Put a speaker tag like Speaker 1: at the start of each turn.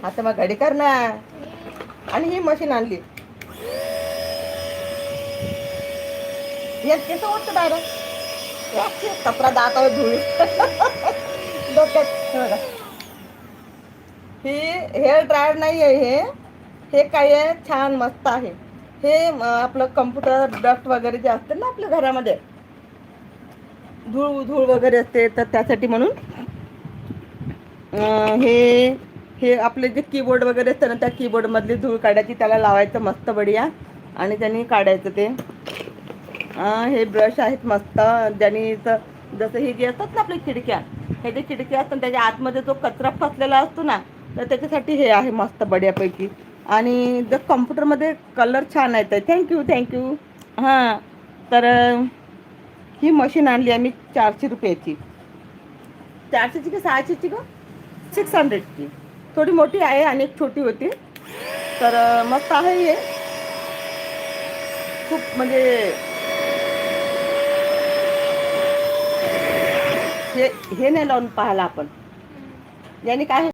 Speaker 1: आता मग घडी कर ना. आणि ही मशीन आणली, केस ओढतो डायरेक्ट कपडा दातावर धुळी डोक्यात. ही हेअर ड्रायर नाही आहे, हे काय आहे, छान मस्त आहे हे. आपलं कम्प्युटर डस्ट वगैरे जे असते ना आपल्या घरामध्ये, धूळ धूळ वगैरे असते, तर त्यासाठी म्हणून हे हे आपले जे कीबोर्ड वगैरे असतं ना, त्या कीबोर्डमधली धूळ काढायची, त्याला लावायचं मस्त बढिया आणि त्यांनी काढायचं ते. हे ब्रश आहेत मस्त, ज्यांनी जसं हे जे असतात ना आपल्या खिडक्या, हे जे खिडक्या असतात त्याच्या आतमध्ये जो कचरा फसलेला असतो ना, तर त्याच्यासाठी हे आहे मस्त बढियापैकी. आणि जर कम्प्युटरमध्ये कलर छान आहेत. थँक्यू. हां, तर ही मशीन आणली आम्ही 400 रुपयाची. 400ची का 600ची का 600ची. थोडी मोठी आहे आणि एक छोटी होती. तर मस्त आहे हे खूप, म्हणजे हे नाही लावून पाहायला आपण, याने काय